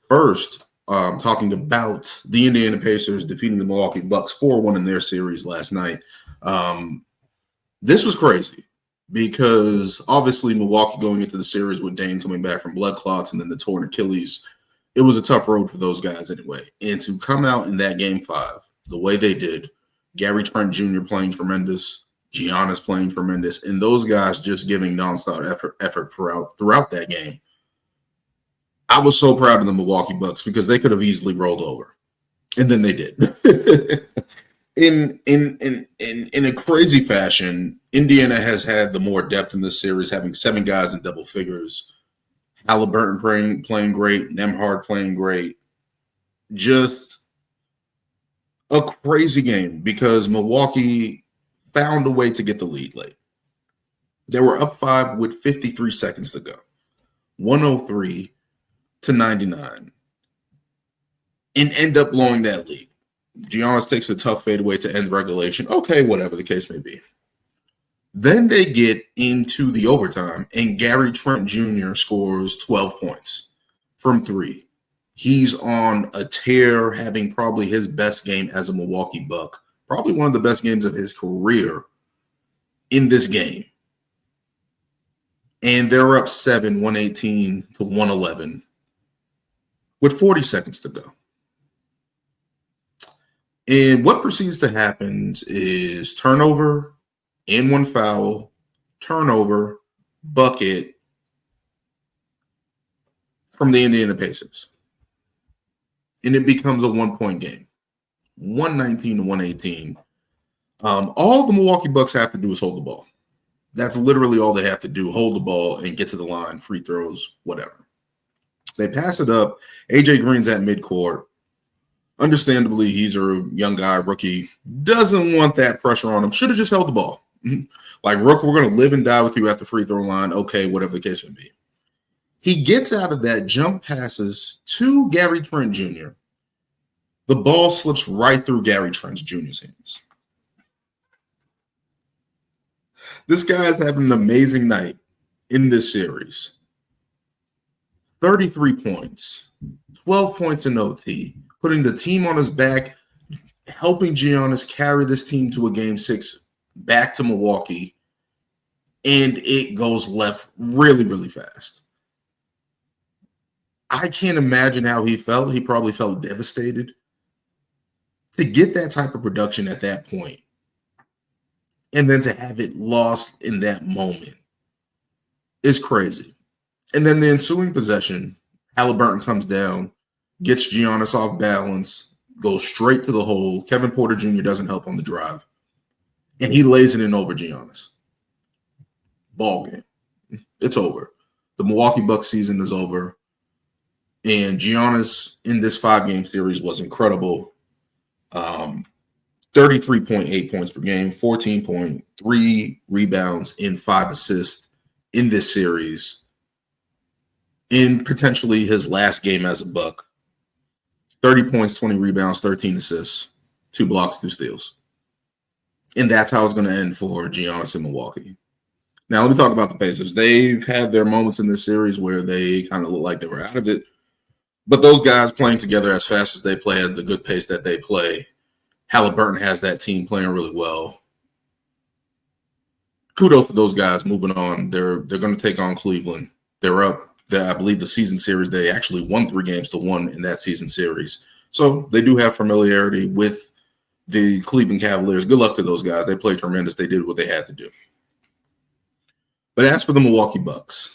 First, talking about the Indiana Pacers defeating the Milwaukee Bucks 4-1 in their series last night. This was crazy because obviously Milwaukee going into the series with Dame coming back from blood clots and then the torn Achilles, it was a tough road for those guys anyway. And to come out in that game 5 the way they did, Gary Trent Jr. playing tremendous, Giannis playing tremendous, and those guys just giving nonstop effort throughout that game. I was so proud of the Milwaukee Bucks because they could have easily rolled over, and then they did. In a crazy fashion, Indiana has had the more depth in this series, having 7 guys in double figures. Halliburton playing great, Nembhard playing great. Just a crazy game because Milwaukee found a way to get the lead late. They were up 5 with 53 seconds to go, 103 to 99, and end up blowing that lead. Giannis takes a tough fadeaway to end regulation. Okay, whatever the case may be. Then they get into the overtime, and Gary Trent Jr. scores 12 points from 3. He's on a tear, having probably his best game as a Milwaukee Buck, probably one of the best games of his career in this game. And they're up 7, 118 to 111 with 40 seconds to go. And what proceeds to happen is turnover, and 1 foul, turnover, bucket from the Indiana Pacers. And it becomes a 1-point game, 119 to 118. All the Milwaukee Bucks have to do is hold the ball. That's literally all they have to do, hold the ball and get to the line, free throws, whatever. They pass it up. AJ Green's at midcourt. Understandably, he's a young guy, rookie, doesn't want that pressure on him. Should have just held the ball. Like, Rook, we're going to live and die with you at the free throw line. Okay, whatever the case may be. He gets out of that, jump passes to Gary Trent Jr. The ball slips right through Gary Trent Jr.'s hands. This guy's having an amazing night in this series. 33 points, 12 points in OT, putting the team on his back, helping Giannis carry this team to a game 6 back to Milwaukee, and it goes left really, really fast. I can't imagine how he felt. He probably felt devastated. To get that type of production at that point, and then to have it lost in that moment is crazy. And then the ensuing possession, Halliburton comes down, gets Giannis off balance, goes straight to the hole. Kevin Porter Jr. doesn't help on the drive, and he lays it in over Giannis. Ball game. It's over. The Milwaukee Bucks season is over. And Giannis in this 5-game series was incredible. 33.8 points per game, 14.3 rebounds, and 5 assists in this series. In potentially his last game as a Buck. 30 points, 20 rebounds, 13 assists, 2 blocks, 2 steals. And that's how it's going to end for Giannis in Milwaukee. Now, let me talk about the Pacers. They've had their moments in this series where they kind of look like they were out of it. But those guys playing together as fast as they play at the good pace that they play, Halliburton has that team playing really well. Kudos to those guys moving on. They're going to take on Cleveland. They're up. I believe the season series, they actually won 3-1 in that season series. So they do have familiarity with the Cleveland Cavaliers. Good luck to those guys. They played tremendous. They did what they had to do. But as for the Milwaukee Bucks,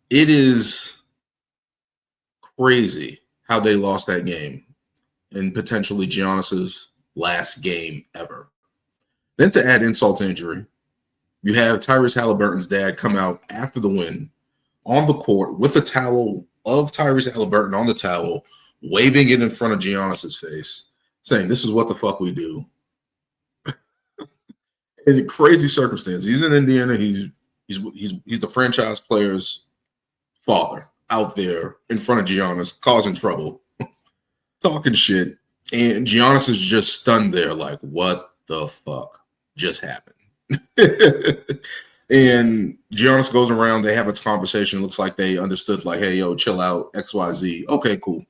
it is crazy how they lost that game and potentially Giannis's last game ever. Then to add insult to injury, you have Tyrese Halliburton's dad come out after the win on the court with the towel of Tyrese Halliburton on the towel, waving it in front of Giannis's face, saying, "This is what the fuck we do." In a crazy circumstance. He's in Indiana. He's the franchise player's father out there in front of Giannis, causing trouble, talking shit. And Giannis is just stunned there like, what the fuck just happened? And Giannis goes around. They have a conversation. Looks like they understood, like, hey, yo, chill out, XYZ. Okay, cool.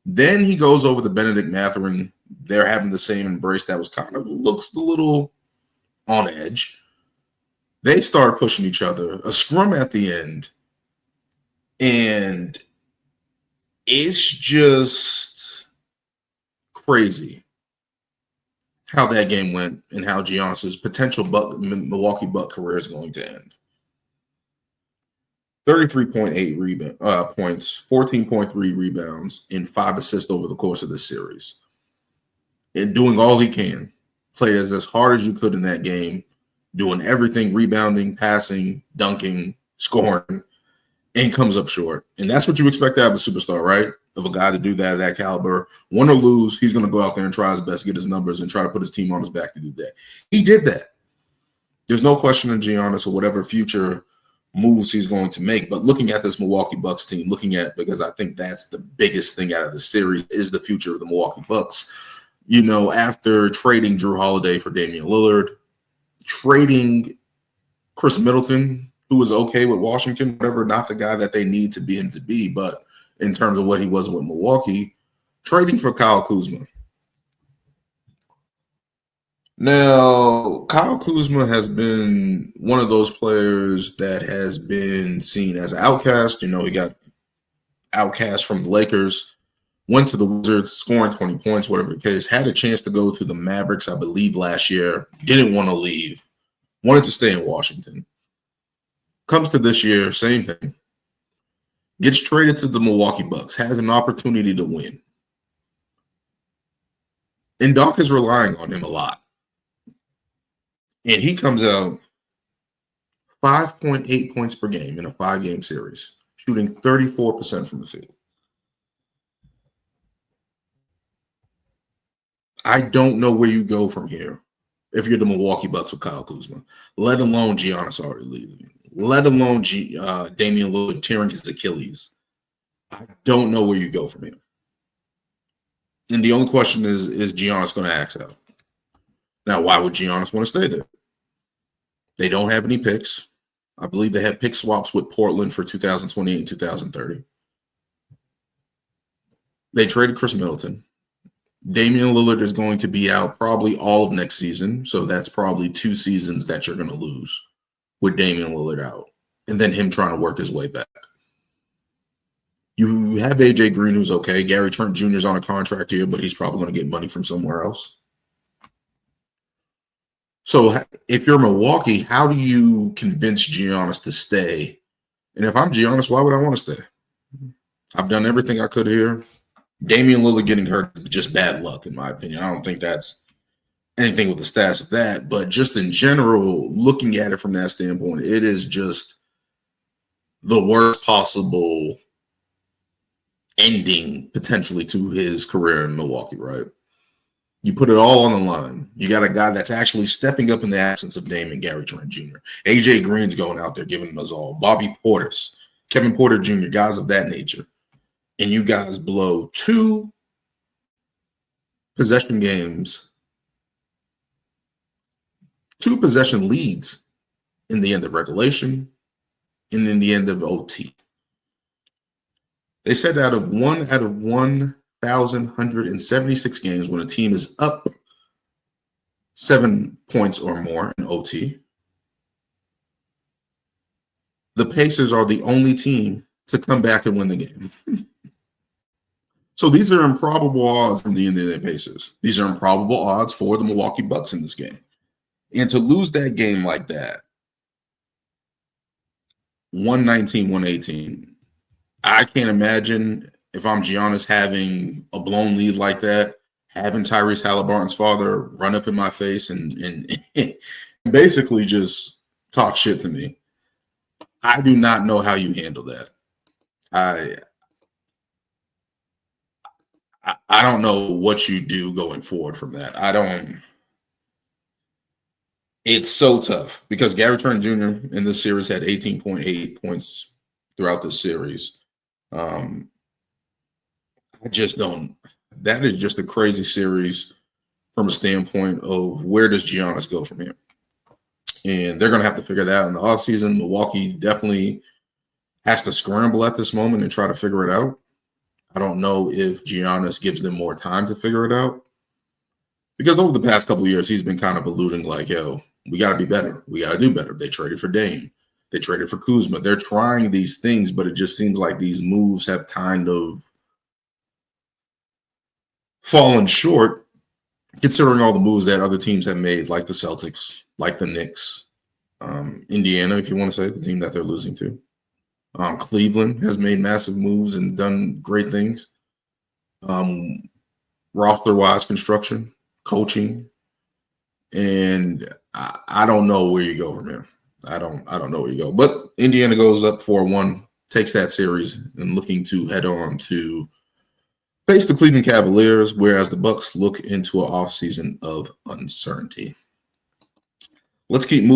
Then he goes over to Benedict Mathurin. They're having the same embrace that was kind of looks a little on edge. They start pushing each other. A scrum at the end. And it's just crazy how that game went and how Giannis's potential Milwaukee Buck career is going to end. 33.8 points, 14.3 rebounds, and 5 assists over the course of this series. And doing all he can. Played as hard as you could in that game, doing everything, rebounding, passing, dunking, scoring, and comes up short. And that's what you expect out of a superstar, right? Of a guy to do that at that caliber. Win or lose, he's going to go out there and try his best to get his numbers and try to put his team on his back to do that. He did that. There's no question in Giannis or whatever future moves he's going to make. But looking at this Milwaukee Bucks team, because I think that's the biggest thing out of the series is the future of the Milwaukee Bucks. You know, after trading Drew Holiday for Damian Lillard, trading Chris Middleton, who was okay with Washington, whatever, not the guy that they need to be him to be, but in terms of what he was with Milwaukee, trading for Kyle Kuzma. Now, Kyle Kuzma has been one of those players that has been seen as an outcast. You know, he got outcast from the Lakers, went to the Wizards, scoring 20 points, whatever the case, had a chance to go to the Mavericks, I believe, last year, didn't want to leave, wanted to stay in Washington. Comes to this year, same thing. Gets traded to the Milwaukee Bucks, has an opportunity to win. And Doc is relying on him a lot. And he comes out 5.8 points per game in a 5-game series, shooting 34% from the field. I don't know where you go from here if you're the Milwaukee Bucks with Kyle Kuzma, let alone Giannis already leaving, let alone Damian Lillard tearing his Achilles. I don't know where you go from here. And the only question is Giannis going to axe out? Now, why would Giannis want to stay there? They don't have any picks. I believe they have pick swaps with Portland for 2028 and 2030. They traded Chris Middleton. Damian Lillard is going to be out probably all of next season, so that's probably 2 seasons that you're going to lose with Damian Lillard out, and then him trying to work his way back. You have AJ Green, who's okay. Gary Trent Jr. is on a contract here, but he's probably going to get money from somewhere else. So if you're Milwaukee, how do you convince Giannis to stay? And if I'm Giannis, why would I want to stay? I've done everything I could here. Damian Lillard getting hurt is just bad luck, in my opinion. I don't think that's anything with the stats of that. But just in general, looking at it from that standpoint, it is just the worst possible ending potentially to his career in Milwaukee, right? You put it all on the line. You got a guy that's actually stepping up in the absence of Dame and Gary Trent Jr. AJ Green's going out there giving us all. Bobby Portis, Kevin Porter Jr., guys of that nature. And you guys blow 2 possession games, 2 possession leads in the end of regulation and in the end of OT. They said out of 1,176 games when a team is up 7 points or more in OT, the Pacers are the only team to come back and win the game. So these are improbable odds from the Indiana Pacers. These are improbable odds for the Milwaukee Bucks in this game. And to lose that game like that, 119-118, I can't imagine if I'm Giannis having a blown lead like that, having Tyrese Halliburton's father run up in my face and basically just talk shit to me. I do not know how you handle that. I don't know what you do going forward from that. It's so tough because Gary Trent Jr. in this series had 18.8 points throughout this series. I just don't. That is just a crazy series from a standpoint of where does Giannis go from here? and they're going to have to figure that out in the offseason. Milwaukee definitely has to scramble at this moment and try to figure it out. I don't know if Giannis gives them more time to figure it out, because over the past couple of years, he's been kind of alluding like, yo, we got to be better. We got to do better. They traded for Dame. They traded for Kuzma. They're trying these things, but it just seems like these moves have kind of fallen short, considering all the moves that other teams have made, like the Celtics, like the Knicks, Indiana, if you want to say, the team that they're losing to. Cleveland has made massive moves and done great things. Roster-wise construction, coaching, and I don't know where you go from here. I don't know where you go. But Indiana goes up 4-1, takes that series, and looking to head on to face the Cleveland Cavaliers, whereas the Bucks look into an offseason of uncertainty. Let's keep moving.